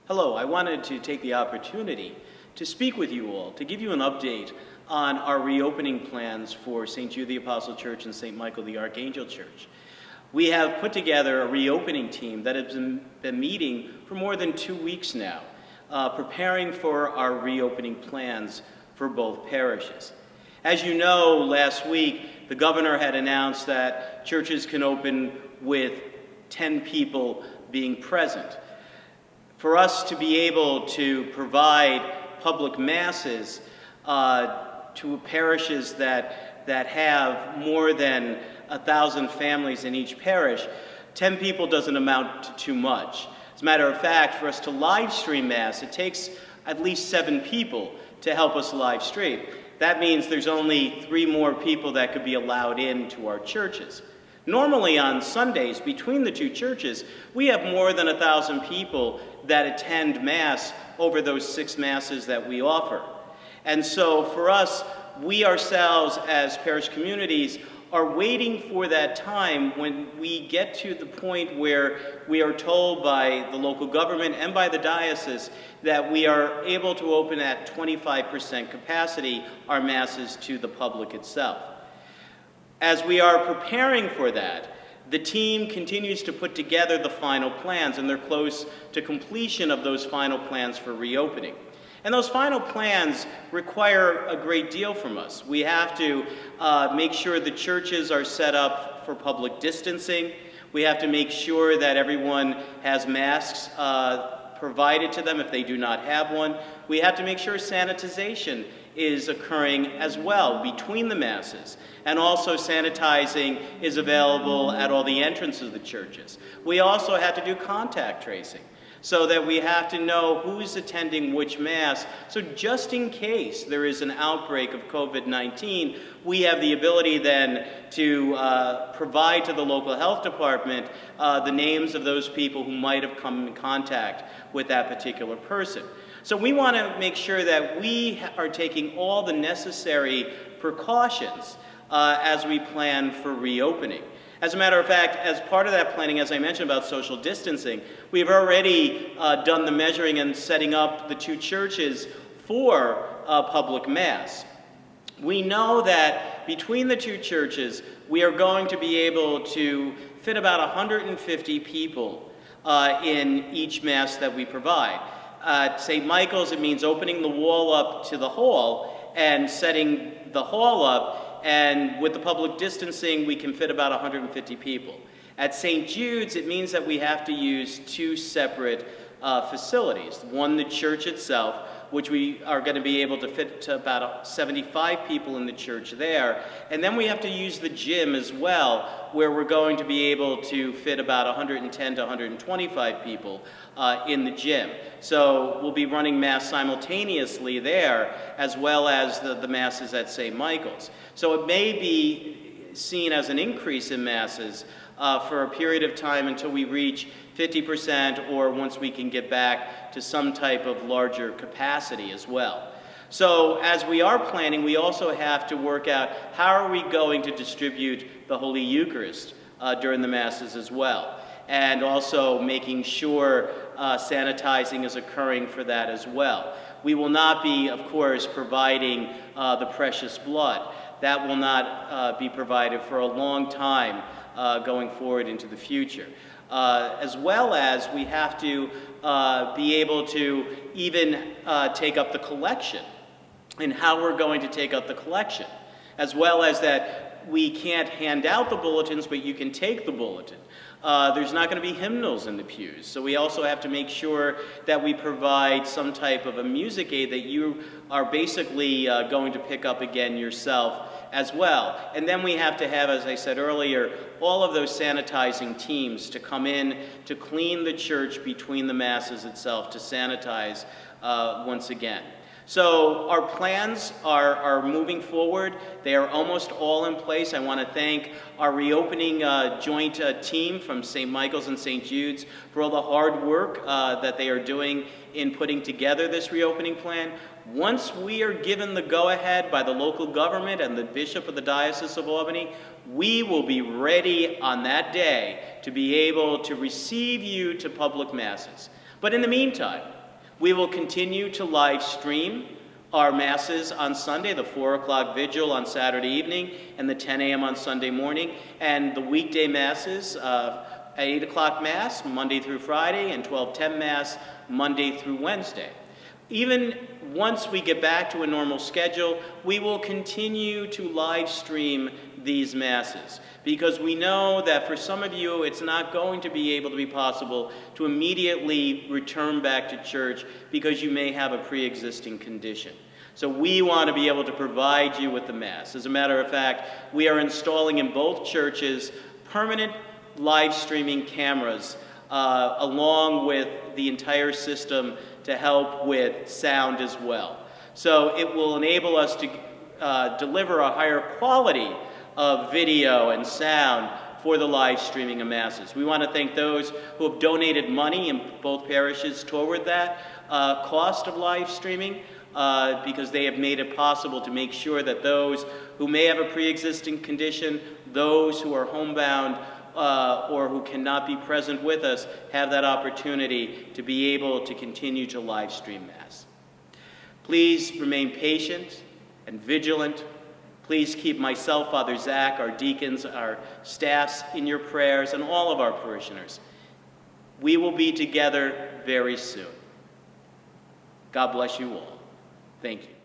Hello, I wanted to take the opportunity to speak with you all, to give you an update on our reopening plans for St. Jude the Apostle Church and St. Michael the Archangel Church. We have put together a reopening team that has been meeting for more than 2 weeks now, preparing for our reopening plans for both parishes. As you know, last week, the governor had announced that churches can open with 10 people being present. For us to be able to provide public masses to parishes that have more than 1,000 families in each parish, 10 people doesn't amount to too much. As a matter of fact, for us to live stream Mass, it takes at least 7 people to help us live stream. That means there's only 3 more people that could be allowed into our churches. Normally on Sundays, between the 2 churches, we have more than 1,000 people that attend Mass over those 6 Masses that we offer. And so for us, we ourselves as parish communities are waiting for that time when we get to the point where we are told by the local government and by the diocese that we are able to open at 25% capacity our Masses to the public itself. As we are preparing for that, the team continues to put together the final plans, and they're close to completion of those final plans for reopening. And those final plans require a great deal from us. We have to make sure the churches are set up for public distancing. We have to make sure that everyone has masks provided to them if they do not have one. We have to make sure sanitization is occurring as well between the Masses. And also sanitizing is available at all the entrances of the churches. We also have to do contact tracing so that we have to know who's attending which Mass. So just in case there is an outbreak of COVID-19, we have the ability then to provide to the local health department the names of those people who might have come in contact with that particular person. So we want to make sure that we are taking all the necessary precautions as we plan for reopening. As a matter of fact, as part of that planning, as I mentioned about social distancing, we've already done the measuring and setting up the 2 churches for public Mass. We know that between the 2 churches, we are going to be able to fit about 150 people in each Mass that we provide. At St. Michael's, it means opening the wall up to the hall and setting the hall up, and with the public distancing, we can fit about 150 people. At St. Jude's, it means that we have to use 2 separate facilities. One, the church itself, which we are going to be able to fit to about 75 people in the church there. And then we have to use the gym as well, where we're going to be able to fit about 110 to 125 people in the gym. So we'll be running Mass simultaneously there, as well as the Masses at St. Michael's. So it may be seen as an increase in Masses for a period of time until we reach 50%, or once we can get back to some type of larger capacity as well. So as we are planning, we also have to work out how are we going to distribute the Holy Eucharist during the Masses as well, and also making sure sanitizing is occurring for that as well. We will not be, of course, providing the precious blood. That will not be provided for a long time going forward into the future. As well as we have to be able to even take up the collection, and how we're going to take up the collection. As well as that we can't hand out the bulletins, but you can take the bulletin. There's not going to be hymnals in the pews, so we also have to make sure that we provide some type of a music aid that you are basically going to pick up again yourself as well. And then we have to have, as I said earlier, all of those sanitizing teams to come in to clean the church between the Masses itself, to sanitize once again. So our plans are moving forward. They are almost all in place. I want to thank our reopening joint team from St. Michael's and St. Jude's for all the hard work that they are doing in putting together this reopening plan. Once we are given the go-ahead by the local government and the Bishop of the Diocese of Albany, we will be ready on that day to be able to receive you to public Masses. But in the meantime, We will continue to live stream our Masses on Sunday, the 4 o'clock vigil on Saturday evening, and the 10 a.m. on Sunday morning, and the weekday Masses, 8 o'clock Mass, Monday through Friday, and 12:10 Mass, Monday through Wednesday. Even once we get back to a normal schedule, we will continue to live stream these Masses, because we know that for some of you it's not going to be able to be possible to immediately return back to church because you may have a pre-existing condition. So we want to be able to provide you with the Mass. As a matter of fact, we are installing in both churches permanent live streaming cameras along with the entire system to help with sound as well. So it will enable us to deliver a higher quality of video and sound for the live streaming of Masses. We want to thank those who have donated money in both parishes toward that cost of live streaming, because they have made it possible to make sure that those who may have a pre-existing condition, those who are homebound, or who cannot be present with us, have that opportunity to be able to continue to live stream Mass. Please remain patient and vigilant. Please keep myself, Father Zach, our deacons, our staffs in your prayers, and all of our parishioners. We will be together very soon. God bless you all. Thank you.